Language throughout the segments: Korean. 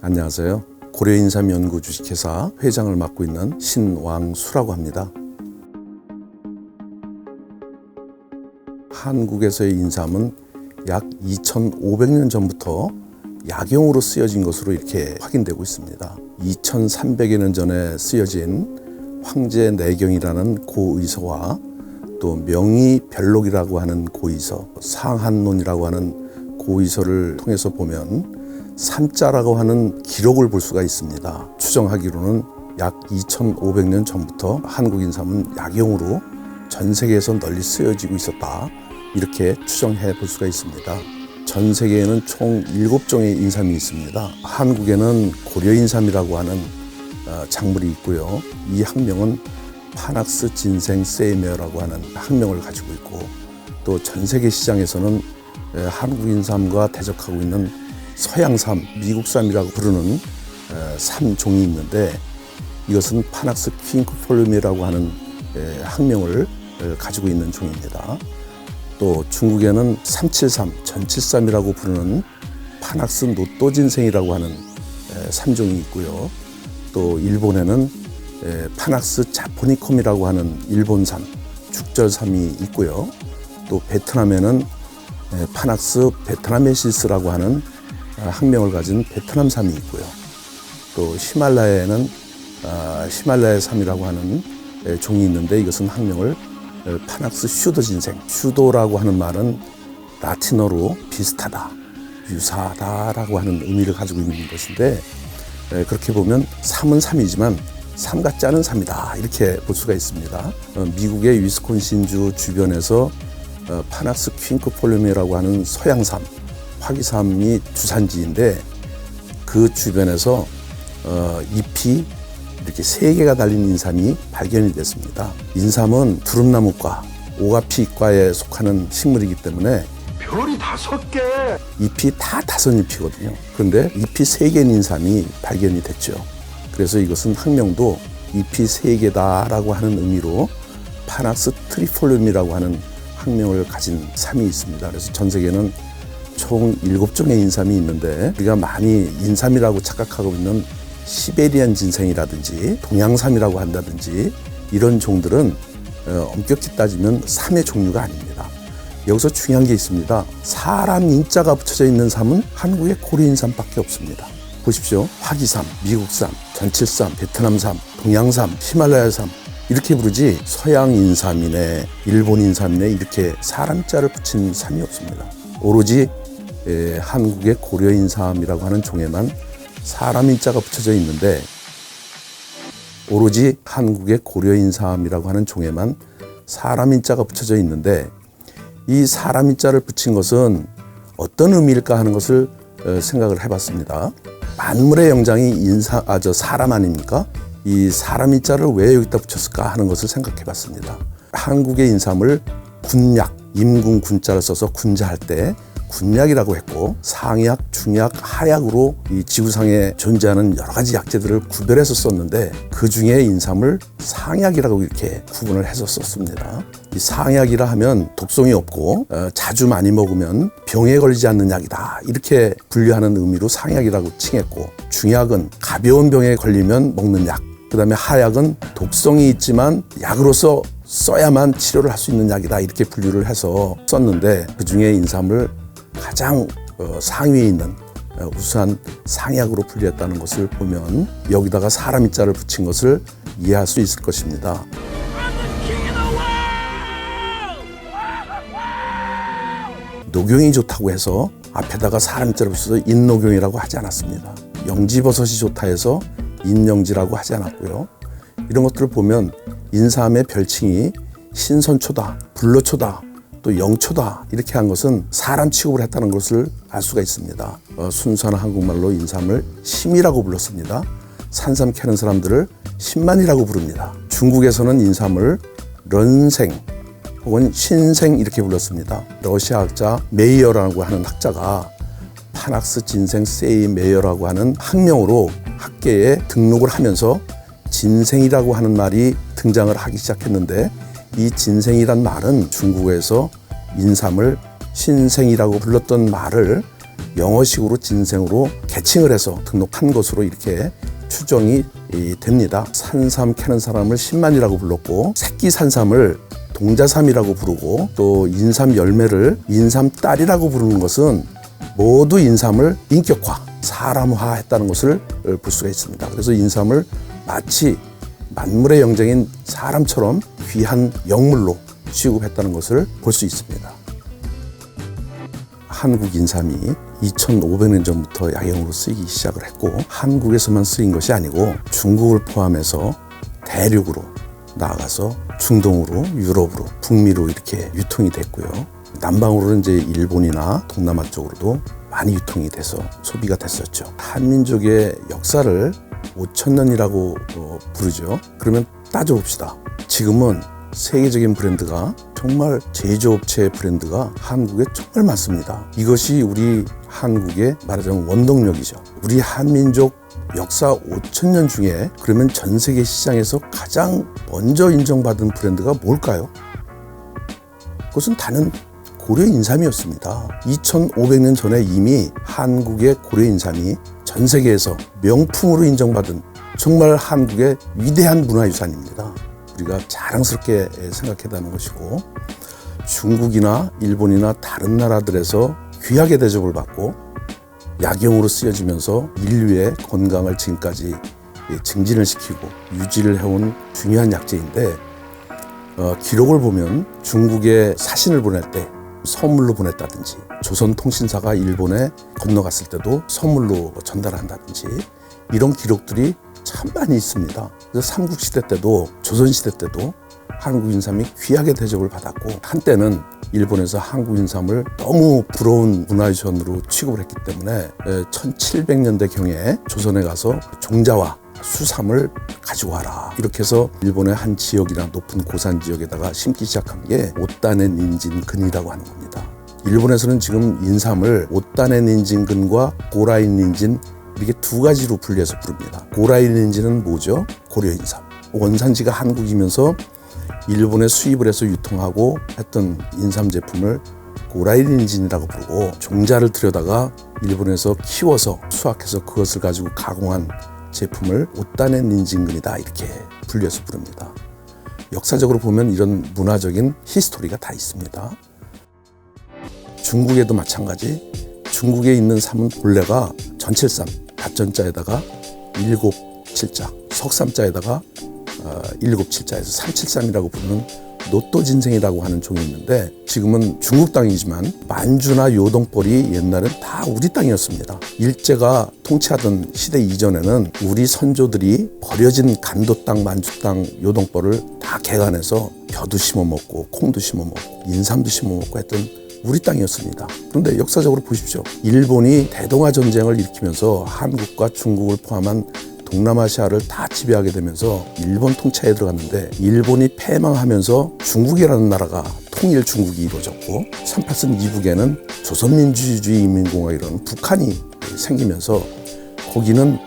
안녕하세요. 고려인삼연구 주식회사 회장을 맡고 있는 신왕수라고 합니다. 한국에서의 인삼은 약 2,500년 전부터 약용으로 쓰여진 것으로 이렇게 확인되고 있습니다. 2,300여 년 전에 쓰여진 황제내경이라는 고의서와 또 명의별록이라고 하는 고의서, 상한론이라고 하는 고의서를 통해서 보면 삼자라고 하는 기록을 볼 수가 있습니다. 추정하기로는 약 2,500년 전부터 한국 인삼은 약용으로 전 세계에서 널리 쓰여지고 있었다. 이렇게 추정해 볼 수가 있습니다. 전 세계에는 총 7종의 인삼이 있습니다. 한국에는 고려인삼이라고 하는 작물이 있고요. 이 학명은 파낙스 진생 세이메어라고 하는 학명을 가지고 있고, 또 전 세계 시장에서는 한국 인삼과 대적하고 있는 서양삼, 미국삼이라고 부르는 삼종이 있는데, 이것은 파낙스 퀸크폴륨이라고 하는 학명을 가지고 있는 종입니다. 또 중국에는 373, 전칠삼이라고 부르는 파낙스 노또진생이라고 하는 삼종이 있고요. 또 일본에는 파낙스 자포니콤이라고 하는 일본삼, 죽절삼이 있고요. 또 베트남에는 파낙스 베트나메시스라고 하는 학명을 가진 베트남삼이 있고요. 또 히말라야에는 히말라야삼이라고 하는 종이 있는데, 이것은 학명을 파낙스 슈도진생, 슈도라고 하는 말은 라틴어로 비슷하다, 유사하다라고 하는 의미를 가지고 있는 것인데, 그렇게 보면 삼은 삼이지만 삼 같지 않은 삼이다, 이렇게 볼 수가 있습니다. 미국의 위스콘신주 주변에서 파낙스 퀸크폴륨이라고 하는 서양삼, 화기삼이 주산지인데, 그 주변에서 잎이 이렇게 3개가 달린 인삼이 발견이 됐습니다. 인삼은 두릅나무과, 오가피과에 속하는 식물이기 때문에 별이 5개, 잎이 다 5잎이거든요. 그런데 잎이 3개인 인삼이 발견이 됐죠. 그래서 이것은 학명도 잎이 3개다라고 하는 의미로 파낙스 트리폴륨이라고 하는 학명을 가진 삼이 있습니다. 그래서 전 세계는 총 7종의 인삼이 있는데, 우리가 많이 인삼이라고 착각하고 있는 시베리안 진생이라든지 동양삼이라고 한다든지 이런 종들은 엄격히 따지면 삼의 종류가 아닙니다. 여기서 중요한 게 있습니다. 사람 인자가 붙여져 있는 삼은 한국의 고려인삼밖에 없습니다. 보십시오. 화기삼, 미국삼, 전칠삼, 베트남삼, 동양삼, 히말라야삼 이렇게 부르지, 서양인삼이네, 일본인삼이네 이렇게 사람자를 붙인 삼이 없습니다. 오로지 한국의 고려인삼이라고 하는 종에만 사람 인자가 붙여져 있는데, 오로지 한국의 고려인삼이라고 하는 종에만 사람 인자가 붙여져 있는데, 이 사람 인자를 붙인 것은 어떤 의미일까 하는 것을 생각을 해봤습니다. 만물의 영장이 사람 아닙니까? 이 사람 인자를 왜 여기다 붙였을까 하는 것을 생각해봤습니다. 한국의 인삼을 군약, 임군 군자를 써서 군자할 때 군약이라고 했고, 상약, 중약, 하약으로 이 지구상에 존재하는 여러 가지 약재들을 구별해서 썼는데, 그 중에 인삼을 상약이라고 이렇게 구분을 해서 썼습니다. 이 상약이라 하면 독성이 없고 자주 많이 먹으면 병에 걸리지 않는 약이다, 이렇게 분류하는 의미로 상약이라고 칭했고, 중약은 가벼운 병에 걸리면 먹는 약, 그 다음에 하약은 독성이 있지만 약으로서 써야만 치료를 할 수 있는 약이다, 이렇게 분류를 해서 썼는데, 그 중에 인삼을 가장 상위에 있는 우수한 상약으로 분류했다는 것을 보면 여기다가 사람 인자를 붙인 것을 이해할 수 있을 것입니다. 녹용이 좋다고 해서 앞에다가 사람 인자를 붙여서 인녹용이라고 하지 않았습니다. 영지버섯이 좋다 해서 인영지라고 하지 않았고요. 이런 것들을 보면 인삼의 별칭이 신선초다, 불로초다, 또 영초다 이렇게 한 것은 사람 취급을 했다는 것을 알 수가 있습니다. 순수한 한국말로 인삼을 심이라고 불렀습니다. 산삼 캐는 사람들을 신만이라고 부릅니다. 중국에서는 인삼을 런생 혹은 신생 이렇게 불렀습니다. 러시아 학자 메이어라고 하는 학자가 파낙스 진생 세이메이어라고 하는 학명으로 학계에 등록을 하면서 진생이라고 하는 말이 등장을 하기 시작했는데, 이 진생이란 말은 중국에서 인삼을 신생이라고 불렀던 말을 영어식으로 진생으로 개칭을 해서 등록한 것으로 이렇게 추정이 됩니다. 산삼 캐는 사람을 신만이라고 불렀고, 새끼 산삼을 동자삼이라고 부르고, 또 인삼 열매를 인삼딸이라고 부르는 것은 모두 인삼을 인격화, 사람화했다는 것을 볼 수가 있습니다. 그래서 인삼을 마치 만물의 영장인 사람처럼 귀한 영물로 취급했다는 것을 볼 수 있습니다. 한국 인삼이 2500년 전부터 약용으로 쓰이기 시작을 했고, 한국에서만 쓰인 것이 아니고 중국을 포함해서 대륙으로 나아가서 중동으로, 유럽으로, 북미로 이렇게 유통이 됐고요. 남방으로는 이제 일본이나 동남아 쪽으로도 많이 유통이 돼서 소비가 됐었죠. 한민족의 역사를 5000년이라고 부르죠. 그러면 따져봅시다. 지금은 세계적인 브랜드가, 정말 제조업체 브랜드가 한국에 정말 많습니다. 이것이 우리 한국의 말하자면 원동력이죠. 우리 한민족 역사 5000년 중에 그러면 전 세계 시장에서 가장 먼저 인정받은 브랜드가 뭘까요? 그것은 다른 고려 인삼이었습니다. 2500년 전에 이미 한국의 고려 인삼이 전 세계에서 명품으로 인정받은 정말 한국의 위대한 문화유산입니다. 우리가 자랑스럽게 생각해다는 것이고, 중국이나 일본이나 다른 나라들에서 귀하게 대접을 받고 약용으로 쓰여지면서 인류의 건강을 지금까지 증진을 시키고 유지를 해온 중요한 약재인데, 기록을 보면 중국에 사신을 보낼 때 선물로 보냈다든지, 조선통신사가 일본에 건너갔을 때도 선물로 전달한다든지, 이런 기록들이 참 많이 있습니다. 그래서 삼국시대 때도, 조선시대 때도 한국 인삼이 귀하게 대접을 받았고, 한때는 일본에서 한국 인삼을 너무 부러운 문화유산으로 취급을 했기 때문에 1700년대경에 조선에 가서 종자와 수삼을 가지고 와라, 이렇게 해서 일본의 한 지역이나 높은 고산 지역에다가 심기 시작한 게 오따네 닌진근이라고 하는 겁니다. 일본에서는 지금 인삼을 오따네 닌진근과 고라이 닌진, 이렇게 두 가지로 분리해서 부릅니다. 고라이 닌진은 뭐죠? 고려 인삼. 원산지가 한국이면서 일본에 수입을 해서 유통하고 했던 인삼 제품을 고라이 닌진이라고 부르고, 종자를 들여다가 일본에서 키워서 수확해서 그것을 가지고 가공한 제품을 오따네 닌진근이다, 이렇게 분류해서 부릅니다. 역사적으로 보면 이런 문화적인 히스토리가 다 있습니다. 중국에도 마찬가지. 중국에 있는 삼은 본래가 전칠삼, 닷전자에다가 7칠자, 석삼자에다가 7칠자에서 373이라고 부르는 노또진생이라고 하는 종이 있는데, 지금은 중국 땅이지만 만주나 요동벌이 옛날엔 다 우리 땅이었습니다. 일제가 통치하던 시대 이전에는 우리 선조들이 버려진 간도 땅, 만주 땅, 요동벌을 다 개간해서 벼도 심어 먹고 콩도 심어 먹고 인삼도 심어 먹고 했던 우리 땅이었습니다. 그런데 역사적으로 보십시오. 일본이 대동아 전쟁을 일으키면서 한국과 중국을 포함한 동남아시아를 다 지배하게 되면서 일본 통치하에 들어갔는데, 일본이 패망하면서 중국이라는 나라가 통일 중국이 이루어졌고, 38선 이북에는 조선민주주의 인민공화국이라는 북한이 생기면서 거기는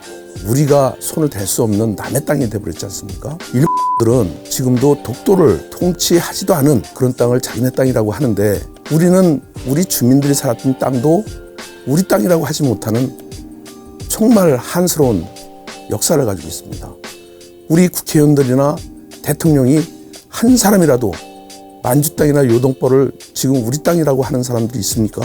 우리가 손을 댈 수 없는 남의 땅이 돼버렸지 않습니까? 일본들은 지금도 독도를 통치하지도 않은 그런 땅을 자기네 땅이라고 하는데, 우리는 우리 주민들이 살았던 땅도 우리 땅이라고 하지 못하는 정말 한스러운 역사를 가지고 있습니다. 우리 국회의원들이나 대통령이 한 사람이라도 만주 땅이나 요동벌을 지금 우리 땅이라고 하는 사람들이 있습니까?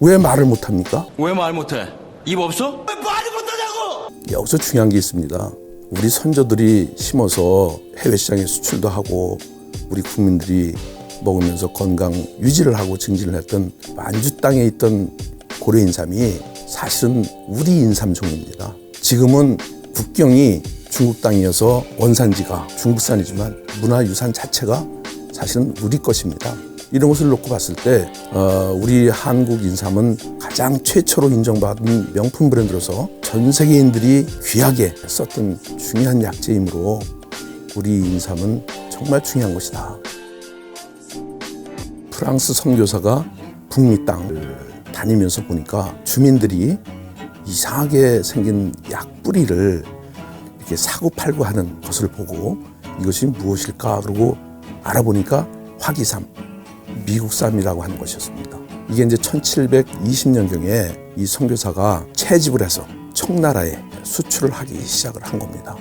왜 말을 못합니까? 왜 말 못해? 입 없어? 왜 말을 못하냐고! 여기서 중요한 게 있습니다. 우리 선조들이 심어서 해외 시장에 수출도 하고 우리 국민들이 먹으면서 건강 유지를 하고 증진을 했던 만주 땅에 있던 고려 인삼이 사실은 우리 인삼종입니다. 지금은 국경이 중국 땅이어서 원산지가 중국산이지만 문화유산 자체가 사실은 우리 것입니다. 이런 것을 놓고 봤을 때 우리 한국 인삼은 가장 최초로 인정받은 명품 브랜드로서 전 세계인들이 귀하게 썼던 중요한 약재이므로 우리 인삼은 정말 중요한 것이다. 프랑스 선교사가 북미 땅을 다니면서 보니까 주민들이 이상하게 생긴 약뿌리를 이렇게 사고 팔고 하는 것을 보고 이것이 무엇일까 그러고 알아보니까 화기삼, 미국삼이라고 하는 것이었습니다. 이게 이제 1720년경에 이 선교사가 채집을 해서 청나라에 수출을 하기 시작을 한 겁니다.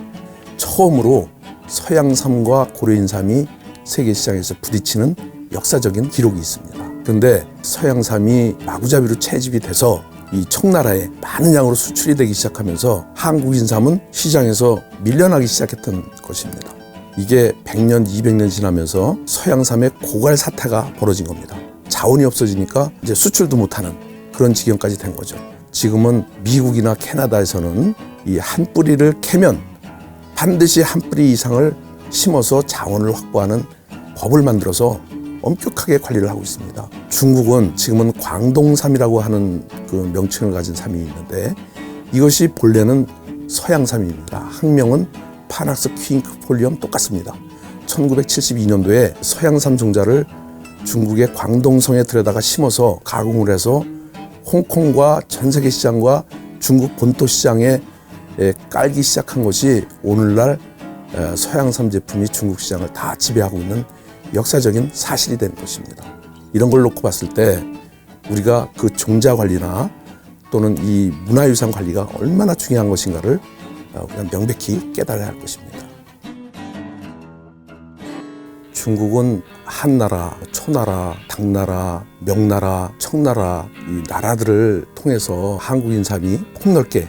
처음으로 서양삼과 고려인삼이 세계 시장에서 부딪히는 역사적인 기록이 있습니다. 그런데 서양삼이 마구잡이로 채집이 돼서 이 청나라에 많은 양으로 수출이 되기 시작하면서 한국인삼은 시장에서 밀려나기 시작했던 것입니다. 이게 100년, 200년 지나면서 서양삼의 고갈 사태가 벌어진 겁니다. 자원이 없어지니까 이제 수출도 못하는 그런 지경까지 된 거죠. 지금은 미국이나 캐나다에서는 이 한 뿌리를 캐면 반드시 한 뿌리 이상을 심어서 자원을 확보하는 법을 만들어서 엄격하게 관리를 하고 있습니다. 중국은 지금은 광동삼이라고 하는 그 명칭을 가진 삼이 있는데 이것이 본래는 서양삼입니다. 학명은 파낙스 퀸크폴리엄 똑같습니다. 1972년도에 서양삼 종자를 중국의 광동성에 들여다가 심어서 가공을 해서 홍콩과 전 세계 시장과 중국 본토 시장에 깔기 시작한 것이 오늘날 서양삼 제품이 중국 시장을 다 지배하고 있는 역사적인 사실이 된 것입니다. 이런 걸 놓고 봤을 때 우리가 그 종자 관리나 또는 이 문화유산 관리가 얼마나 중요한 것인가를 그냥 명백히 깨달아야 할 것입니다. 중국은 한나라, 초나라, 당나라, 명나라, 청나라 이 나라들을 통해서 한국인삼이 폭넓게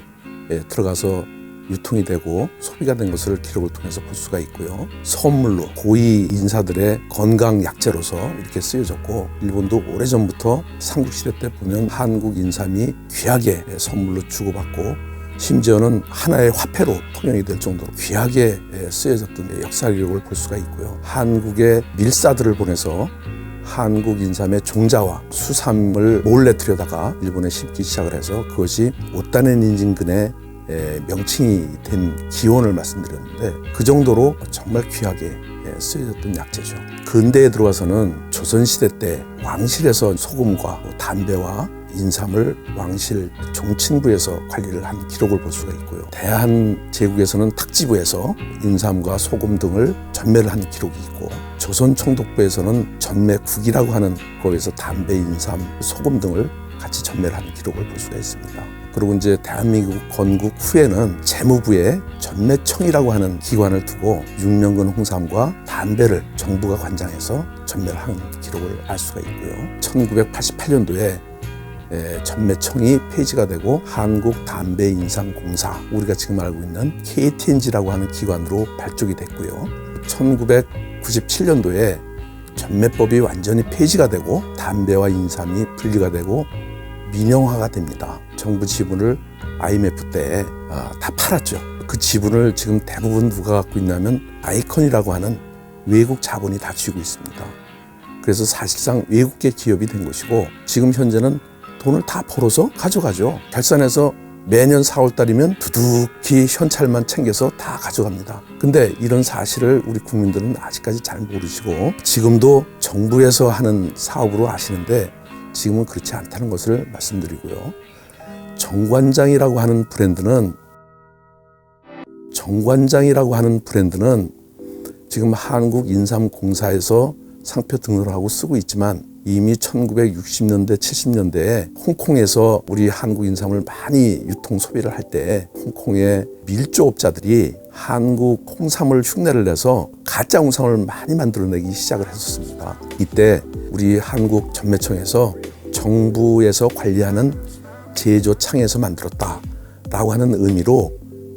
들어가서 유통이 되고 소비가 된 것을 기록을 통해서 볼 수가 있고요. 선물로 고위 인사들의 건강 약재로서 이렇게 쓰여졌고 일본도 오래전부터 삼국시대 때 보면 한국 인삼이 귀하게 선물로 주고받고 심지어는 하나의 화폐로 통용이 될 정도로 귀하게 쓰여졌던 역사 기록을 볼 수가 있고요. 한국의 밀사들을 보내서 한국 인삼의 종자와 수삼을 몰래 들여다가 일본에 심기 시작을 해서 그것이 오타네 닌진근의 명칭이 된 기원을 말씀드렸는데 그 정도로 정말 귀하게 쓰여졌던 약재죠. 근대에 들어와서는 조선시대 때 왕실에서 소금과 담배와 인삼을 왕실 종친부에서 관리를 한 기록을 볼 수가 있고요. 대한제국에서는 탁지부에서 인삼과 소금 등을 전매를 한 기록이 있고 조선 총독부에서는 전매국이라고 하는 거기서 담배, 인삼, 소금 등을 같이 전매를 하는 기록을 볼 수가 있습니다. 그리고 이제 대한민국 건국 후에는 재무부에 전매청이라고 하는 기관을 두고 6년근 홍삼과 담배를 정부가 관장해서 전매를 한 기록을 알 수가 있고요. 1988년도에 전매청이 폐지가 되고 한국담배인삼공사, 우리가 지금 알고 있는 KTNG라고 하는 기관으로 발족이 됐고요. 1997년도에 전매법이 완전히 폐지가 되고 담배와 인삼이 분리가 되고 민영화가 됩니다. 정부 지분을 IMF 때 다 팔았죠. 그 지분을 지금 대부분 누가 갖고 있냐면 아이콘이라고 하는 외국 자본이 다 쥐고 있습니다. 그래서 사실상 외국계 기업이 된 것이고 지금 현재는 돈을 다 벌어서 가져가죠. 결산해서 매년 4월 달이면 두둑히 현찰만 챙겨서 다 가져갑니다. 근데 이런 사실을 우리 국민들은 아직까지 잘 모르시고 지금도 정부에서 하는 사업으로 아시는데 지금은 그렇지 않다는 것을 말씀드리고요. 정관장이라고 하는 브랜드는 지금 한국인삼공사에서 상표 등록을 하고 쓰고 있지만 이미 1960년대, 70년대에 홍콩에서 우리 한국 인삼을 많이 유통 소비를 할 때 홍콩의 밀조업자들이 한국 홍삼을 흉내를 내서 가짜 홍삼을 많이 만들어내기 시작을 했었습니다. 이때 우리 한국 전매청에서 정부에서 관리하는 제조창에서 만들었다라고 하는 의미로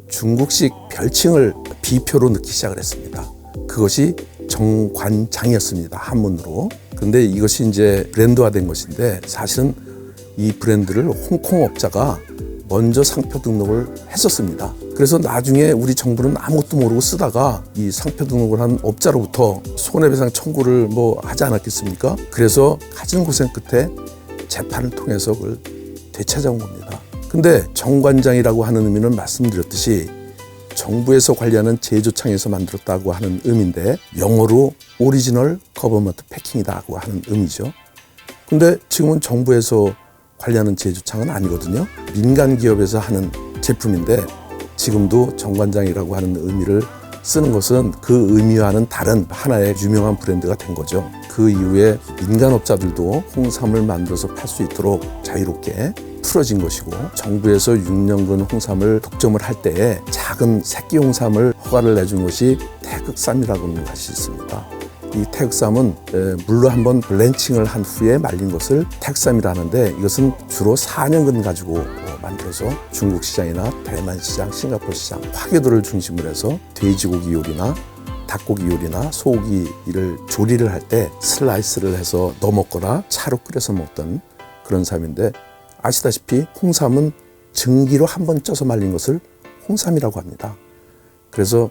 중국식 별칭을 비표로 넣기 시작을 했습니다. 그것이 정관장이었습니다. 한문으로. 근데 이것이 이제 브랜드화된 것인데 사실은 이 브랜드를 홍콩 업자가 먼저 상표 등록을 했었습니다. 그래서 나중에 우리 정부는 아무것도 모르고 쓰다가 이 상표 등록을 한 업자로부터 손해배상 청구를 하지 않았겠습니까? 그래서 갖은 고생 끝에 재판을 통해서 그걸 되찾아온 겁니다. 근데 정관장이라고 하는 의미는 말씀드렸듯이 정부에서 관리하는 제조창에서 만들었다고 하는 의미인데 영어로 오리지널 거버먼트 패킹이라고 하는 의미죠. 근데 지금은 정부에서 관리하는 제조창은 아니거든요. 민간 기업에서 하는 제품인데 지금도 정관장이라고 하는 의미를 쓰는 것은 그 의미와는 다른 하나의 유명한 브랜드가 된 거죠. 그 이후에 민간업자들도 홍삼을 만들어서 팔 수 있도록 자유롭게 풀어진 것이고, 정부에서 6년근 홍삼을 독점을 할 때에 작은 새끼 홍삼을 허가를 내준 것이 태극삼이라고 하는 것이 있습니다. 이 태극삼은 물로 한번 블렌칭을 한 후에 말린 것을 태극삼이라 하는데, 이것은 주로 4년근 가지고 만들어서 중국 시장이나 대만 시장, 싱가포르 시장, 화교도를 중심으로 해서 돼지고기 요리나 닭고기 요리나 소고기를 조리를 할 때 슬라이스를 해서 넣어 먹거나 차로 끓여서 먹던 그런 쌈인데, 아시다시피 홍삼은 증기로 한번 쪄서 말린 것을 홍삼이라고 합니다. 그래서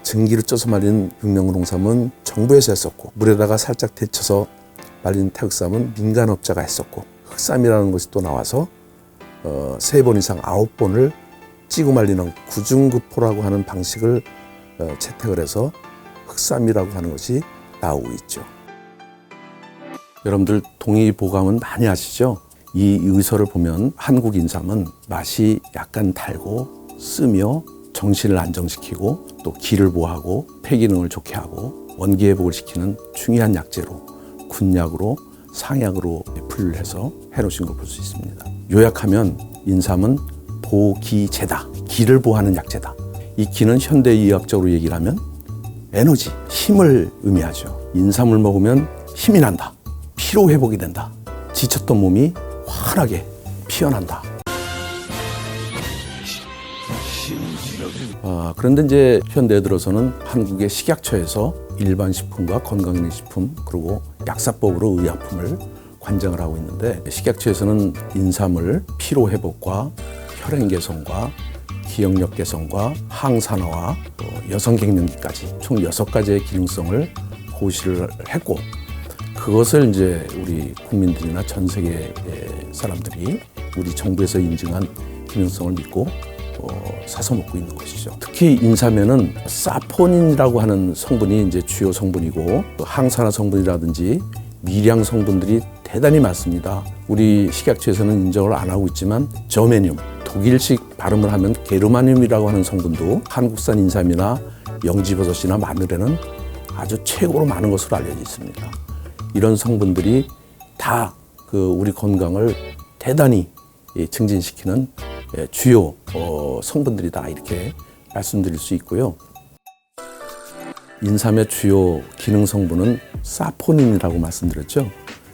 증기로 쪄서 말린 6년근 홍삼은 정부에서 했었고, 물에다가 살짝 데쳐서 말린 태극삼은 민간업자가 했었고, 흑삼이라는 것이 또 나와서 3번 이상 9번을 찌고 말리는 구중구포라고 하는 방식을 채택을 해서 흑삼이라고 하는 것이 나오고 있죠. 여러분들 동의보감은 많이 아시죠? 이 의서를 보면 한국 인삼은 맛이 약간 달고 쓰며 정신을 안정시키고 또 기를 보호하고 폐기능을 좋게 하고 원기회복을 시키는 중요한 약재로, 군약으로 상약으로 분류를 해서 해놓으신 걸 볼 수 있습니다. 요약하면 인삼은 보기제다. 기를 보호하는 약재다. 이 기는 현대의학적으로 얘기를 하면 에너지, 힘을 의미하죠. 인삼을 먹으면 힘이 난다. 피로 회복이 된다. 지쳤던 몸이 환하게 피어난다. 그런데 이제 현대에 들어서는 한국의 식약처에서 일반 식품과 건강기능식품 그리고 약사법으로 의약품을 관장을 하고 있는데, 식약처에서는 인삼을 피로 회복과 혈행 개선과 기억력 개선과 항산화와 여성 갱년기까지 총 6가지의 기능성을 고시를 했고, 그것을 이제 우리 국민들이나 전 세계 사람들이 우리 정부에서 인증한 기능성을 믿고 사서 먹고 있는 것이죠. 특히 인삼에는 사포닌이라고 하는 성분이 이제 주요 성분이고, 항산화 성분이라든지 미량 성분들이 대단히 많습니다. 우리 식약처에서는 인정을 안 하고 있지만 저메늄, 독일식 발음을 하면 게르마늄이라고 하는 성분도 한국산 인삼이나 영지버섯이나 마늘에는 아주 최고로 많은 것으로 알려져 있습니다. 이런 성분들이 다 우리 건강을 대단히 증진시키는 주요 성분들이다, 이렇게 말씀드릴 수 있고요. 인삼의 주요 기능 성분은 사포닌이라고 말씀드렸죠.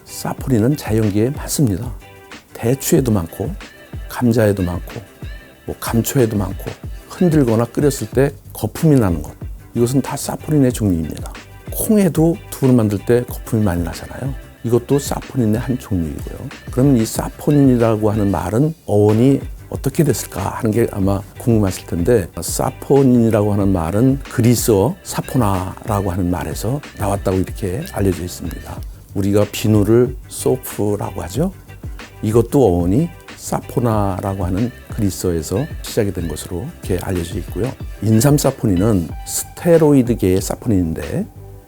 사포닌은 자연계에 많습니다. 대추에도 많고 감자에도 많고 감초에도 많고, 흔들거나 끓였을 때 거품이 나는 것, 이것은 다 사포닌의 종류입니다. 콩에도 두부를 만들 때 거품이 많이 나잖아요. 이것도 사포닌의 한 종류이고요. 그러면 이 사포닌이라고 하는 말은 어원이 어떻게 됐을까 하는 게 아마 궁금하실 텐데, 사포닌이라고 하는 말은 그리스어 사포나라고 하는 말에서 나왔다고 이렇게 알려져 있습니다. 우리가 비누를 소프라고 하죠. 이것도 어원이 사포나라고 하는 그리스어에서 시작이 된 것으로 이렇게 알려져 있고요. 인삼 사포닌은 스테로이드계의 사포닌인데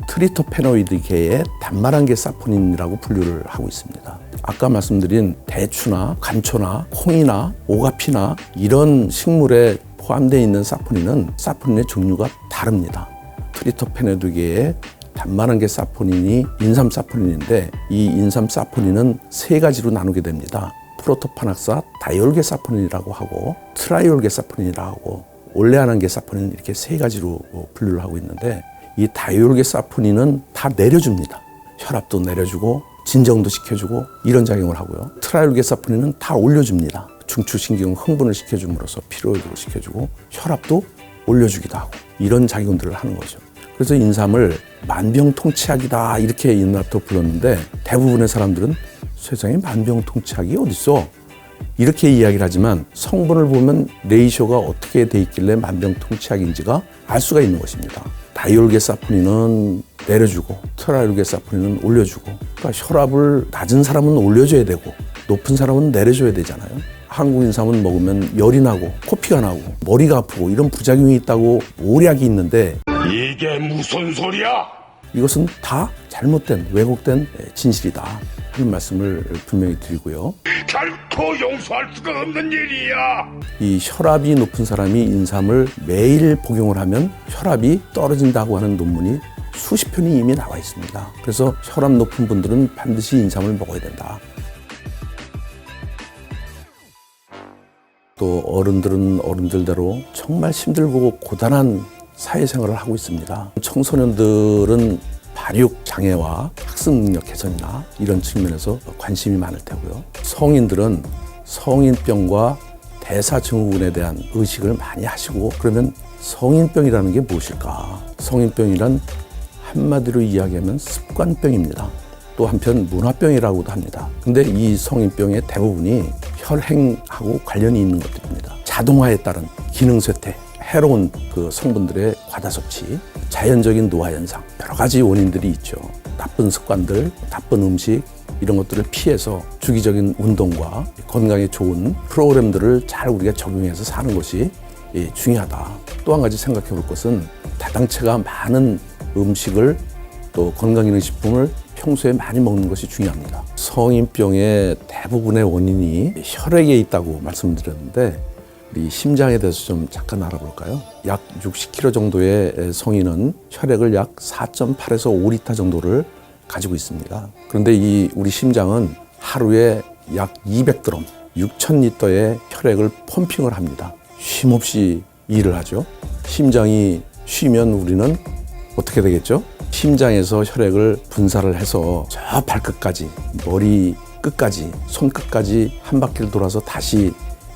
트리토페노이드계의 단말한계 사포닌이라고 분류를 하고 있습니다. 아까 말씀드린 대추나 감초나 콩이나 오가피나 이런 식물에 포함되어 있는 사포닌은 사포닌의 종류가 다릅니다. 트리토페노이드계의 단말한계 사포닌이 인삼 사포닌인데, 이 인삼 사포닌은 3가지로 나누게 됩니다. 프로토파낙사 다이올계 사포닌이라고 하고, 트라이올계 사포닌이라고 하고, 올레아난계 사포닌, 이렇게 3가지로 분류를 하고 있는데, 이 다이올계 사포닌은 다 내려줍니다. 혈압도 내려주고 진정도 시켜주고 이런 작용을 하고요. 트라이올계 사포닌은 다 올려줍니다. 중추신경 흥분을 시켜줌으로써 피로회복을 시켜주고 혈압도 올려주기도 하고 이런 작용들을 하는 거죠. 그래서 인삼을 만병통치약이다 이렇게 옛날부터 불렀는데, 대부분의 사람들은 세상에 만병통치약이 어딨어? 이렇게 이야기를 하지만 성분을 보면 레이쇼가 어떻게 돼 있길래 만병통치약인지가 알 수가 있는 것입니다. 다이올계 사포닌은 내려주고 트라이올계 사포닌은 올려주고, 그러니까 혈압을 낮은 사람은 올려줘야 되고 높은 사람은 내려줘야 되잖아요. 한국 인삼은 먹으면 열이 나고 코피가 나고 머리가 아프고 이런 부작용이 있다고 오략이 있는데, 이게 무슨 소리야? 이것은 다 잘못된 왜곡된 진실이다 하는 말씀을 분명히 드리고요. 결코 용서할 수가 없는 일이야. 이 혈압이 높은 사람이 인삼을 매일 복용을 하면 혈압이 떨어진다고 하는 논문이 수십 편이 이미 나와 있습니다. 그래서 혈압 높은 분들은 반드시 인삼을 먹어야 된다. 또 어른들은 어른들대로 정말 힘들고 고단한 사회생활을 하고 있습니다. 청소년들은 발육 장애와 학습 능력 개선이나 이런 측면에서 관심이 많을 테고요. 성인들은 성인병과 대사증후군에 대한 의식을 많이 하시고, 그러면 성인병이라는 게 무엇일까? 성인병이란 한마디로 이야기하면 습관병입니다. 또 한편 문화병이라고도 합니다. 근데 이 성인병의 대부분이 혈행하고 관련이 있는 것들입니다. 자동화에 따른 기능 쇠퇴, 해로운 그 성분들의 과다 섭취, 자연적인 노화 현상, 여러 가지 원인들이 있죠. 나쁜 습관들, 나쁜 음식 이런 것들을 피해서 주기적인 운동과 건강에 좋은 프로그램들을 잘 우리가 적용해서 사는 것이 중요하다. 또 한 가지 생각해 볼 것은 다당체가 많은 음식을 또 건강기능식품을 평소에 많이 먹는 것이 중요합니다. 성인병의 대부분의 원인이 혈액에 있다고 말씀드렸는데 우리 심장에 대해서 좀 잠깐 알아볼까요? 약 60kg 정도의 성인은 혈액을 약 4.8에서 5리터 정도를 가지고 있습니다. 그런데 이 우리 심장은 하루에 약 200g, 6,000리터의 혈액을 펌핑을 합니다. 쉼없이 일을 하죠. 심장이 쉬면 우리는 어떻게 되겠죠? 심장에서 혈액을 분사를 해서 저 발끝까지, 머리 끝까지, 손끝까지 한 바퀴를 돌아서 다시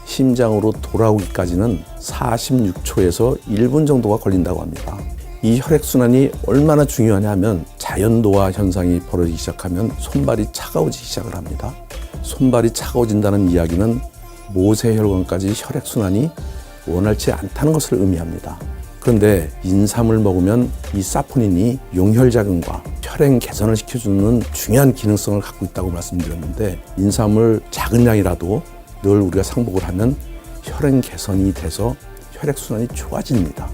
심장으로 돌아오기까지는 46초에서 1분 정도가 걸린다고 합니다. 이 혈액순환이 얼마나 중요하냐면 자연노화 현상이 벌어지기 시작하면 손발이 차가워지기 시작을 합니다. 손발이 차가워진다는 이야기는 모세혈관까지 혈액순환이 원활치 않다는 것을 의미합니다. 그런데 인삼을 먹으면 이 사포닌이 용혈자금과 혈행 개선을 시켜주는 중요한 기능성을 갖고 있다고 말씀드렸는데, 인삼을 작은 양이라도 늘 우리가 상복을 하면 혈행 개선이 돼서 혈액순환이 좋아집니다.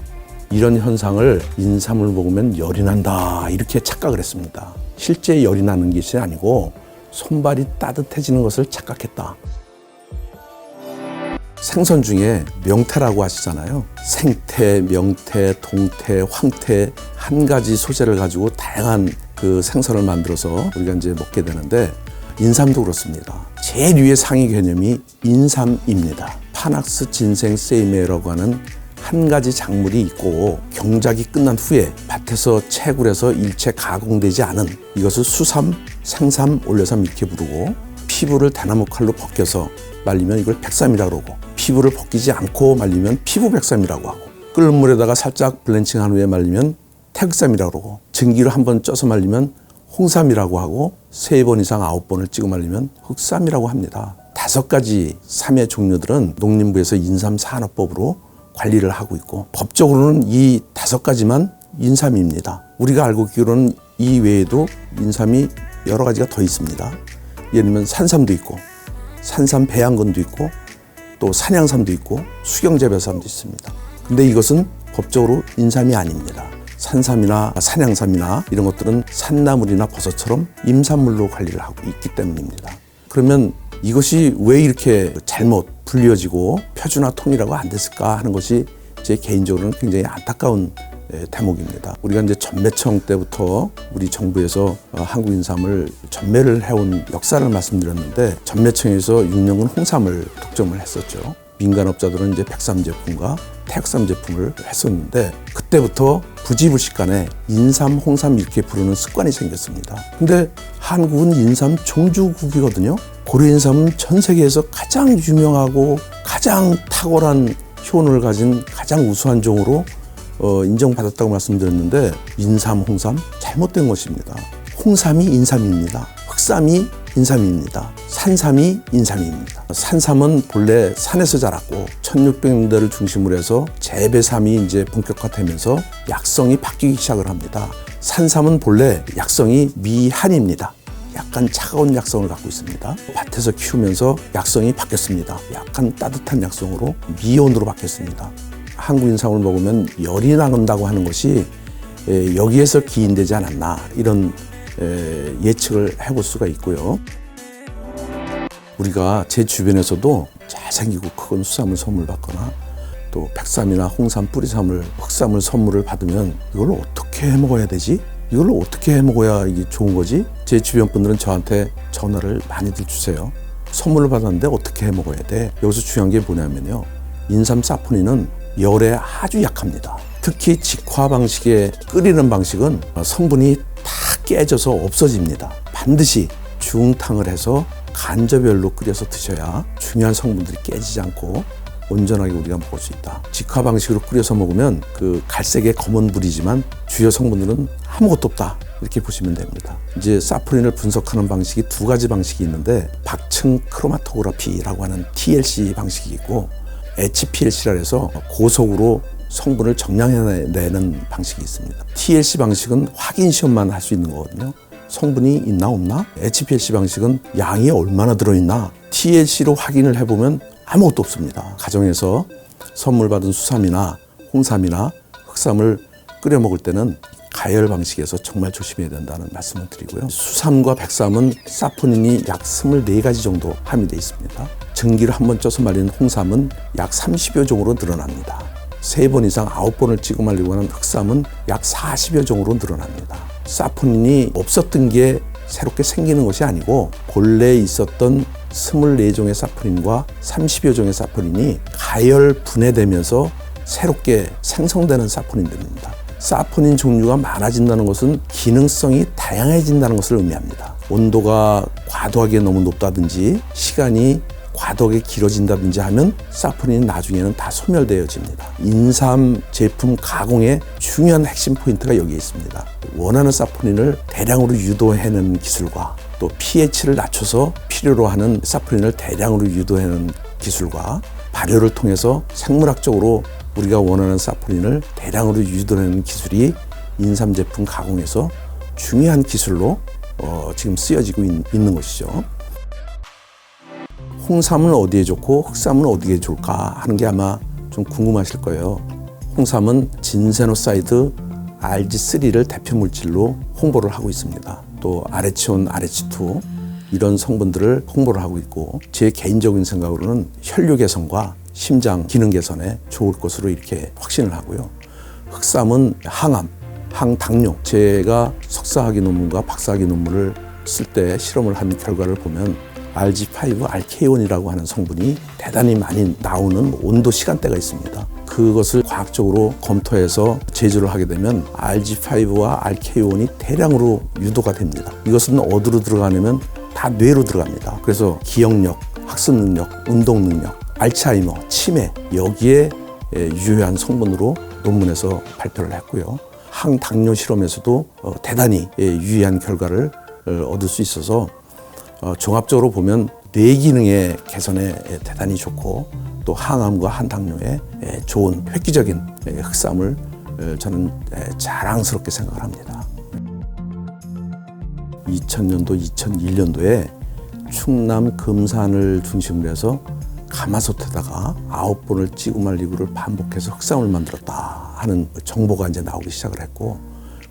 이런 현상을 인삼을 먹으면 열이 난다 이렇게 착각을 했습니다. 실제 열이 나는 것이 아니고 손발이 따뜻해지는 것을 착각했다. 생선 중에 명태라고 하시잖아요. 생태, 명태, 동태, 황태 한 가지 소재를 가지고 다양한 그 생선을 만들어서 우리가 이제 먹게 되는데, 인삼도 그렇습니다. 제일 위의 상위 개념이 인삼입니다. 파낙스 진생 세이메라고 하는 한 가지 작물이 있고, 경작이 끝난 후에 밭에서 채굴해서 일체 가공되지 않은 이것을 수삼, 생삼, 올려삼 이렇게 부르고, 피부를 대나무 칼로 벗겨서 말리면 이걸 백삼이라고 그러고, 피부를 벗기지 않고 말리면 피부 백삼이라고 하고, 끓는 물에다가 살짝 블렌칭한 후에 말리면 태극삼이라고 그러고, 증기로 한번 쪄서 말리면 홍삼이라고 하고, 3번 이상 9번을 찍어 말리면 흑삼이라고 합니다. 5가지 삼의 종류들은 농림부에서 인삼산업법으로 관리를 하고 있고, 법적으로는 이 5가지만 인삼입니다. 우리가 알고 있기로는 이 외에도 인삼이 여러 가지가 더 있습니다. 예를 들면 산삼도 있고, 산삼 배양건도 있고, 또 산양삼도 있고, 수경재배삼도 있습니다. 근데 이것은 법적으로 인삼이 아닙니다. 산삼이나 산양삼이나 이런 것들은 산나물이나 버섯처럼 임산물로 관리를 하고 있기 때문입니다. 그러면 이것이 왜 이렇게 잘못 불려지고 표준화 통일하고 안 됐을까 하는 것이 제 개인적으로는 굉장히 안타까운 대목입니다. 우리가 이제 전매청 때부터 우리 정부에서 한국인삼을 전매를 해온 역사를 말씀드렸는데, 전매청에서 6년간 홍삼을 독점을 했었죠. 민간업자들은 이제 백삼 제품과 태극삼 제품을 했었는데, 그때부터 부지불식간에 인삼, 홍삼 이렇게 부르는 습관이 생겼습니다. 근데 한국은 인삼 종주국이거든요. 고려인삼은 전 세계에서 가장 유명하고 가장 탁월한 효능을 가진 가장 우수한 종으로 인정받았다고 말씀드렸는데, 인삼, 홍삼 잘못된 것입니다. 홍삼이 인삼입니다. 흑삼이 인삼입니다. 산삼이 인삼입니다. 산삼은 본래 산에서 자랐고 1600년대를 중심으로 해서 재배삼이 이제 본격화되면서 약성이 바뀌기 시작을 합니다. 산삼은 본래 약성이 미한입니다. 약간 차가운 약성을 갖고 있습니다. 밭에서 키우면서 약성이 바뀌었습니다. 약간 따뜻한 약성으로 미온으로 바뀌었습니다. 한국인삼을 먹으면 열이 나는다고 하는 것이 여기에서 기인되지 않았나 이런 예측을 해볼 수가 있고요. 우리가 제 주변에서도 잘생기고 큰 수삼을 선물 받거나 또 백삼이나 홍삼, 뿌리삼을, 흑삼을 선물을 받으면 이걸 어떻게 해 먹어야 되지? 이걸 어떻게 해 먹어야 이게 좋은 거지? 제 주변 분들은 저한테 전화를 많이들 주세요. 선물을 받았는데 어떻게 해 먹어야 돼? 여기서 중요한 게 뭐냐면요. 인삼 사포닌은 열에 아주 약합니다. 특히 직화 방식의 끓이는 방식은 성분이 다 깨져서 없어집니다. 반드시 중탕을 해서 간접열로 끓여서 드셔야 중요한 성분들이 깨지지 않고 온전하게 우리가 먹을 수 있다. 직화 방식으로 끓여서 먹으면 그 갈색의 검은 물이지만 주요 성분들은 아무것도 없다. 이렇게 보시면 됩니다. 이제 사포닌을 분석하는 방식이 두 가지 방식이 있는데 박층 크로마토그래피라고 하는 TLC 방식이 있고 HPLC라 해서 고속으로 성분을 정량해내는 방식이 있습니다. TLC 방식은 확인 시험만 할 수 있는 거거든요. 성분이 있나 없나? HPLC 방식은 양이 얼마나 들어있나? TLC로 확인을 해보면 아무것도 없습니다. 가정에서 선물 받은 수삼이나 홍삼이나 흑삼을 끓여 먹을 때는 가열 방식에서 정말 조심해야 된다는 말씀을 드리고요. 수삼과 백삼은 사포닌이 약 24가지 정도 함유되어 있습니다. 전기를 한번 쪄서 말리는 홍삼은 약 30여 종으로 늘어납니다. 3번 이상 9번을 찍어 말리고 하는 흑삼은 약 40여 종으로 늘어납니다. 사포닌이 없었던 게 새롭게 생기는 것이 아니고 본래 있었던 24종의 사포닌과 30여 종의 사포닌이 가열 분해되면서 새롭게 생성되는 사포닌들입니다. 사포닌 종류가 많아진다는 것은 기능성이 다양해진다는 것을 의미합니다. 온도가 과도하게 너무 높다든지 시간이 과도하게 길어진다든지 하면 사포닌이 나중에는 다 소멸되어집니다. 인삼 제품 가공의 중요한 핵심 포인트가 여기에 있습니다. 원하는 사포닌을 대량으로 유도해내는 기술과 또 pH를 낮춰서 필요로 하는 사포닌을 대량으로 유도해내는 기술과 발효를 통해서 생물학적으로 우리가 원하는 사포닌을 대량으로 유도해내는 기술이 인삼 제품 가공에서 중요한 기술로 지금 쓰여지고 있는 것이죠. 홍삼은 어디에 좋고 흑삼은 어디에 좋을까 하는 게 아마 좀 궁금하실 거예요. 홍삼은 진세노사이드 RG3를 대표 물질로 홍보를 하고 있습니다. 또 아레치온, RH2 이런 성분들을 홍보를 하고 있고 제 개인적인 생각으로는 혈류 개선과 심장 기능 개선에 좋을 것으로 이렇게 확신을 하고요. 흑삼은 항암, 항당뇨. 제가 석사학위 논문과 박사학위 논문을 쓸 때 실험을 한 결과를 보면 RG5 알케온이라고 하는 성분이 대단히 많이 나오는 온도 시간대가 있습니다. 그것을 과학적으로 검토해서 제조를 하게 되면 RG5와 알케온이 대량으로 유도가 됩니다. 이것은 어디로 들어가냐면 다 뇌로 들어갑니다. 그래서 기억력, 학습 능력, 운동 능력, 알츠하이머, 치매 여기에 유효한 성분으로 논문에서 발표를 했고요. 항당뇨 실험에서도 대단히 유의한 결과를 얻을 수 있어서 종합적으로 보면 뇌 기능의 개선에 대단히 좋고 또 항암과 항당뇨에 좋은 획기적인 흑삼을 저는 자랑스럽게 생각을 합니다. 2000년도, 2001년도에 충남 금산을 중심으로 해서 가마솥에다가 9번을 찌고 말리고를 반복해서 흑삼을 만들었다 하는 정보가 이제 나오기 시작을 했고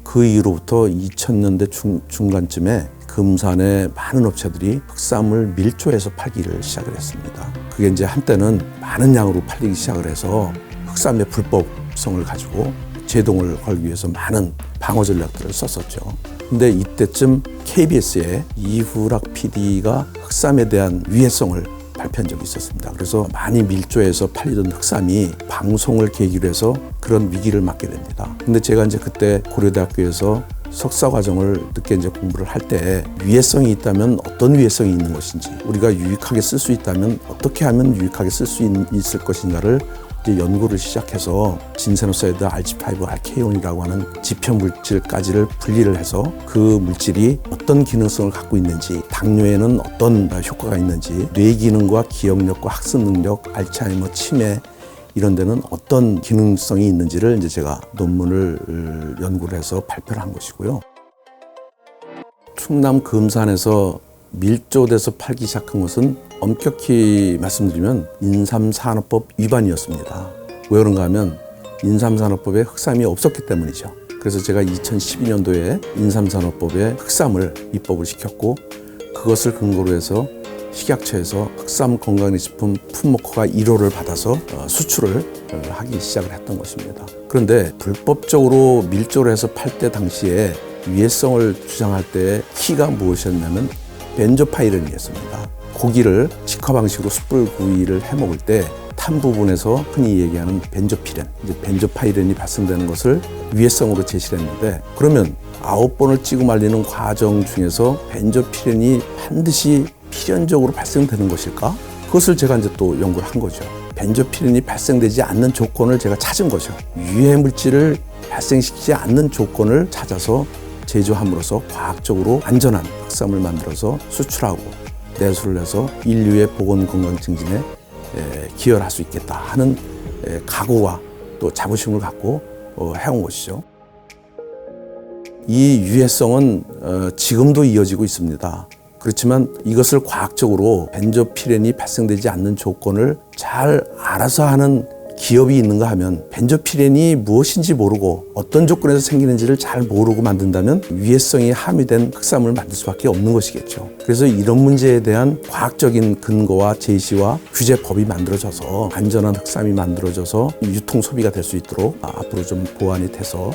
그 이후로부터 2000년대 중간쯤에 금산의 많은 업체들이 흑삼을 밀조해서 팔기를 시작을 했습니다. 그게 이제 한때는 많은 양으로 팔리기 시작을 해서 흑삼의 불법성을 가지고 제동을 걸기 위해서 많은 방어 전략들을 썼었죠. 근데 이때쯤 KBS의 이후락 PD가 흑삼에 대한 위해성을 발표한 적이 있었습니다. 그래서 많이 밀조해서 팔리던 흑삼이 방송을 계기로 해서 그런 위기를 맞게 됩니다. 근데 제가 이제 그때 고려대학교에서 석사 과정을 늦게 이제 공부를 할 때 위해성이 있다면 어떤 위해성이 있는 것인지 우리가 유익하게 쓸 수 있다면 어떻게 하면 유익하게 쓸 수 있을 것인가를 이제 연구를 시작해서 진세노사이드 RG5 알케온이라고 하는 지표 물질까지를 분리를 해서 그 물질이 어떤 기능성을 갖고 있는지 당뇨에는 어떤 효과가 있는지 뇌 기능과 기억력과 학습 능력, 알츠하이머, 치매 이런 데는 어떤 기능성이 있는지를 이제 제가 논문을 연구를 해서 발표를 한 것이고요. 충남 금산에서 밀조돼서 팔기 시작한 것은 엄격히 말씀드리면 인삼산업법 위반이었습니다. 왜 그런가 하면 인삼산업법에 흑삼이 없었기 때문이죠. 그래서 제가 2012년도에 인삼산업법에 흑삼을 입법을 시켰고 그것을 근거로 해서 식약처에서 흑삼 건강기능식품 품목허가 1호를 받아서 수출을 하기 시작을 했던 것입니다. 그런데 불법적으로 밀조를 해서 팔 때 당시에 위해성을 주장할 때 키가 무엇이었냐면 벤조파이렌이었습니다. 고기를 직화 방식으로 숯불 구이를 해 먹을 때 탄 부분에서 흔히 얘기하는 벤조피렌, 이제 벤조파이렌이 발생되는 것을 위해성으로 제시를 했는데 그러면 9번을 찌고 말리는 과정 중에서 벤조피렌이 반드시 필연적으로 발생되는 것일까? 그것을 제가 이제 또 연구를 한 거죠. 벤조피렌이 발생되지 않는 조건을 제가 찾은 거죠. 유해 물질을 발생시키지 않는 조건을 찾아서 제조함으로써 과학적으로 안전한 흑삼을 만들어서 수출하고 내수를 해서 인류의 보건 건강 증진에 기여를 할 수 있겠다 하는 각오와 또 자부심을 갖고 해온 것이죠. 이 유해성은 지금도 이어지고 있습니다. 그렇지만 이것을 과학적으로 벤조피렌이 발생되지 않는 조건을 잘 알아서 하는 기업이 있는가 하면 벤조피렌이 무엇인지 모르고 어떤 조건에서 생기는지를 잘 모르고 만든다면 위해성이 함유된 흑삼을 만들 수밖에 없는 것이겠죠. 그래서 이런 문제에 대한 과학적인 근거와 제시와 규제법이 만들어져서 안전한 흑삼이 만들어져서 유통 소비가 될 수 있도록 앞으로 좀 보완이 돼서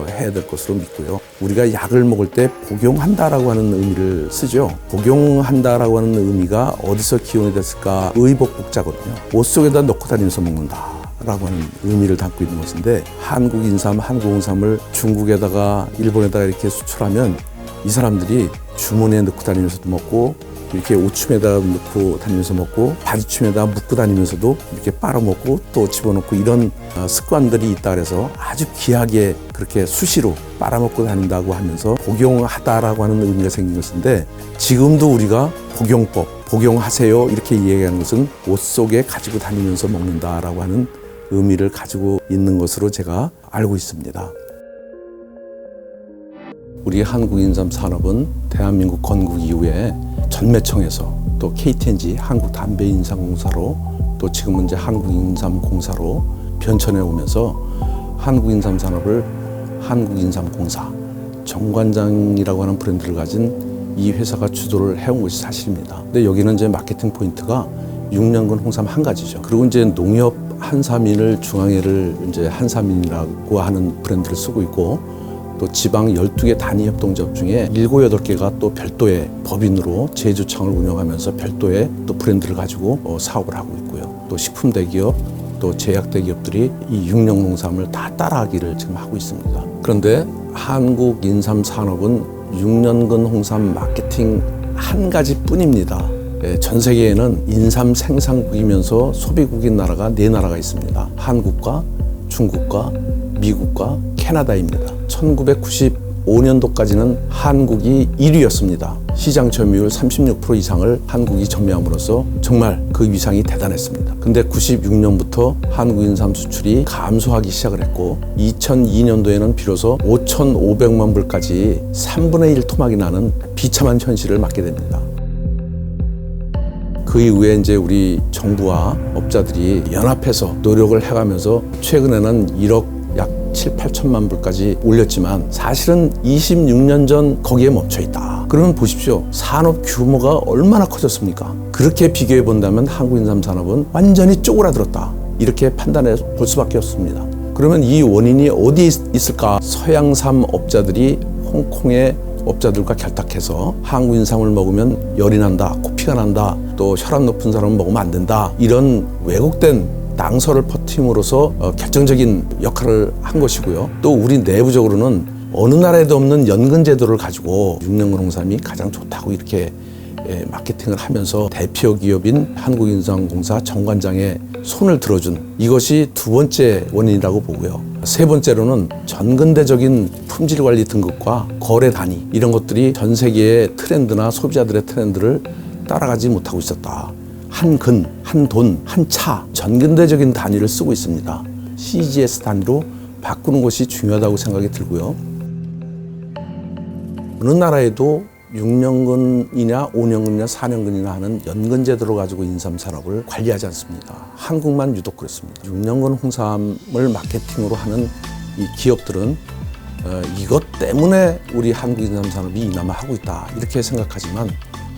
해야 될 것으로 믿고요. 우리가 약을 먹을 때 복용한다라고 하는 의미를 쓰죠. 복용한다라고 하는 의미가 어디서 기원이 됐을까? 의복복자거든요. 옷 속에다 넣고 다니면서 먹는다 라고 하는 의미를 담고 있는 것인데 한국 인삼, 한국 홍삼을 중국에다가 일본에다가 이렇게 수출하면 이 사람들이 주머니에 넣고 다니면서도 먹고 이렇게 옷춤에다 넣고 다니면서 먹고 바지춤에다 묶고 다니면서도 이렇게 빨아먹고 또 집어넣고 이런 습관들이 있다 그래서 아주 귀하게 그렇게 수시로 빨아먹고 다닌다고 하면서 복용하다라고 하는 의미가 생긴 것인데 지금도 우리가 복용법, 복용하세요 이렇게 이야기하는 것은 옷 속에 가지고 다니면서 먹는다라고 하는 의미를 가지고 있는 것으로 제가 알고 있습니다. 우리 한국인삼산업은 대한민국 건국 이후에 전매청에서 또 KTNG 한국담배인삼공사로 또 지금은 이제 한국인삼공사로 변천해 오면서 한국인삼산업을 한국인삼공사 정관장이라고 하는 브랜드를 가진 이 회사가 주도를 해온 것이 사실입니다. 근데 여기는 이제 마케팅 포인트가 6년근 홍삼 한 가지죠. 그리고 이제 농협 한삼인을 중앙회를 이제 한삼인이라고 하는 브랜드를 쓰고 있고 또 지방 12개 단위 협동조합 중에 7, 8개가 또 별도의 법인으로 제조창을 운영하면서 별도의 또 브랜드를 가지고 사업을 하고 있고요. 또 식품 대기업, 또 제약 대기업들이 이 6년 홍삼을 다 따라하기를 지금 하고 있습니다. 그런데 한국 인삼 산업은 6년근 홍삼 마케팅 한 가지뿐입니다. 전 세계에는 인삼 생산국이면서 소비국인 나라가 4나라가 있습니다. 한국과 중국과 미국과 캐나다입니다. 1995년도까지는 한국이 1위였습니다. 시장 점유율 36% 이상을 한국이 점유함으로써 정말 그 위상이 대단했습니다. 근데 96년부터 한국 인삼 수출이 감소하기 시작을 했고 2002년도에는 비로소 5,500만 불까지 3분의 1 토막이 나는 비참한 현실을 맞게 됩니다. 그 이후에 이제 우리 정부와 업자들이 연합해서 노력을 해가면서 최근에는 1억 약 7, 8천만 불까지 올렸지만 사실은 26년 전 거기에 멈춰 있다. 그러면 보십시오. 산업 규모가 얼마나 커졌습니까? 그렇게 비교해 본다면 한국인삼 산업은 완전히 쪼그라들었다. 이렇게 판단해 볼 수밖에 없습니다. 그러면 이 원인이 어디에 있을까? 서양삼 업자들이 홍콩의 업자들과 결탁해서 한국인삼을 먹으면 열이 난다, 코피가 난다, 또 혈압 높은 사람은 먹으면 안 된다. 이런 왜곡된 낭설을 퍼트림으로써 결정적인 역할을 한 것이고요. 또 우리 내부적으로는 어느 나라에도 없는 연금 제도를 가지고 6년근 홍삼이 가장 좋다고 이렇게 마케팅을 하면서 대표 기업인 한국인삼공사 정관장의 손을 들어준 이것이 두 번째 원인이라고 보고요. 세 번째로는 전근대적인 품질 관리 등급과 거래 단위 이런 것들이 전 세계의 트렌드나 소비자들의 트렌드를 따라가지 못하고 있었다. 한 근, 한 돈, 한 차 전근대적인 단위를 쓰고 있습니다. CGS 단위로 바꾸는 것이 중요하다고 생각이 들고요. 어느 나라에도 6년근이냐 5년근이냐 4년근이나 하는 연근 제도를 가지고 인삼 산업을 관리하지 않습니다. 한국만 유독 그렇습니다. 6년근 홍삼을 마케팅으로 하는 이 기업들은 이것 때문에 우리 한국 인삼 산업이 이남하고 있다 이렇게 생각하지만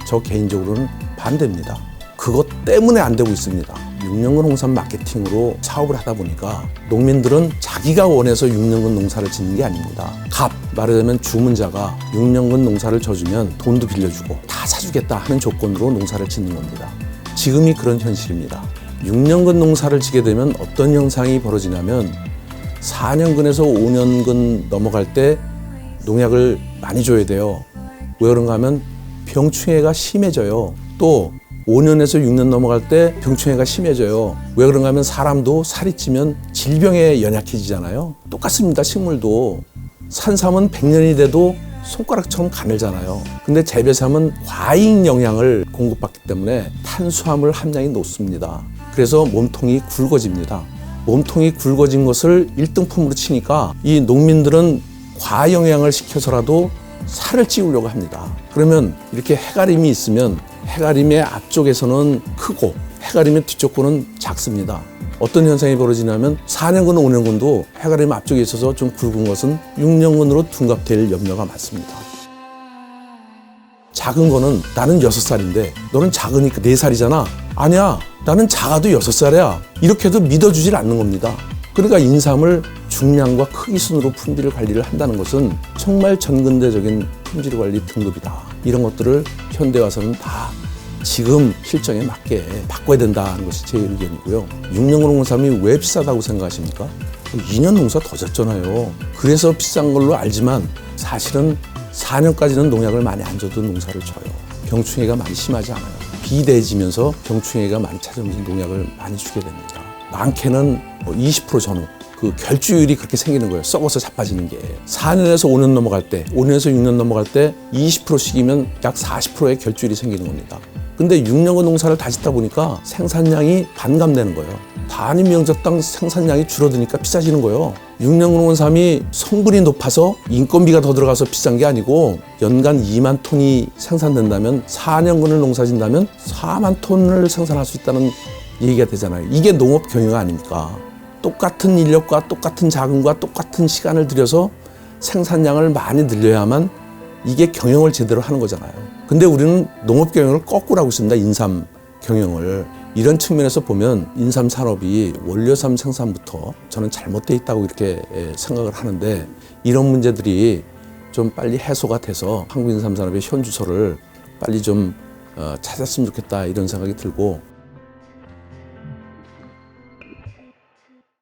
저 개인적으로는 반대입니다. 그것 때문에 안 되고 있습니다. 6년근 홍삼 마케팅으로 사업을 하다 보니까 농민들은 자기가 원해서 6년근 농사를 짓는 게 아닙니다. 말하자면 주문자가 6년근 농사를 져주면 돈도 빌려주고 다 사주겠다 하는 조건으로 농사를 짓는 겁니다. 지금이 그런 현실입니다. 6년근 농사를 지게 되면 어떤 현상이 벌어지냐면 4년근에서 5년근 넘어갈 때 농약을 많이 줘야 돼요. 왜 그런가 하면 병충해가 심해져요. 또 5년에서 6년 넘어갈 때 병충해가 심해져요. 왜 그런가 하면 사람도 살이 찌면 질병에 연약해지잖아요. 똑같습니다. 식물도. 산삼은 100년이 돼도 손가락처럼 가늘잖아요. 근데 재배삼은 과잉 영양을 공급받기 때문에 탄수화물 함량이 높습니다. 그래서 몸통이 굵어집니다. 몸통이 굵어진 것을 1등품으로 치니까 이 농민들은 과영양을 시켜서라도 살을 찌우려고 합니다. 그러면 이렇게 해가림이 있으면 해가림의 앞쪽에서는 크고 해가림의 뒤쪽 거는 작습니다. 어떤 현상이 벌어지냐면 4년근, 5년근도 해가림 앞쪽에 있어서 좀 굵은 것은 6년근으로 둔갑될 염려가 많습니다. 작은 거는 나는 6살인데 너는 작으니까 4살이잖아. 아니야, 나는 작아도 6살이야. 이렇게도 믿어주질 않는 겁니다. 그러니까 인삼을 중량과 크기 순으로 품질 관리를 한다는 것은 정말 전근대적인 품질 관리 등급이다. 이런 것들을 현대 와서는 다 지금 실정에 맞게 바꿔야 된다는 것이 제 의견이고요. 6년근 홍삼이 왜 비싸다고 생각하십니까? 2년 농사 더 졌잖아요. 그래서 비싼 걸로 알지만 사실은 4년까지는 농약을 많이 안 줘도 농사를 져요. 병충해가 많이 심하지 않아요. 비대해지면서 병충해가 많이 찾아오면서 농약을 많이 주게 됩니다. 많게는 20% 전후 그 결주율이 그렇게 생기는 거예요. 썩어서 자빠지는 게. 4년에서 5년 넘어갈 때, 5년에서 6년 넘어갈 때 20%씩이면 약 40%의 결주율이 생기는 겁니다. 근데 6년간 농사를 다 짓다 보니까 생산량이 반감되는 거예요. 단위 면적당 생산량이 줄어드니까 비싸지는 거예요. 6년간 홍삼이 성분이 높아서 인건비가 더 들어가서 비싼 게 아니고 연간 2만 톤이 생산된다면 4년간을 농사 짓는다면 4만 톤을 생산할 수 있다는 얘기가 되잖아요. 이게 농업 경영 아닙니까? 똑같은 인력과 똑같은 자금과 똑같은 시간을 들여서 생산량을 많이 늘려야만 이게 경영을 제대로 하는 거잖아요. 근데 우리는 농업 경영을 거꾸로 하고 있습니다. 인삼 경영을. 이런 측면에서 보면 인삼 산업이 원료삼 생산부터 저는 잘못되어 있다고 이렇게 생각을 하는데 이런 문제들이 좀 빨리 해소가 돼서 한국 인삼 산업의 현주소를 빨리 좀 찾았으면 좋겠다 이런 생각이 들고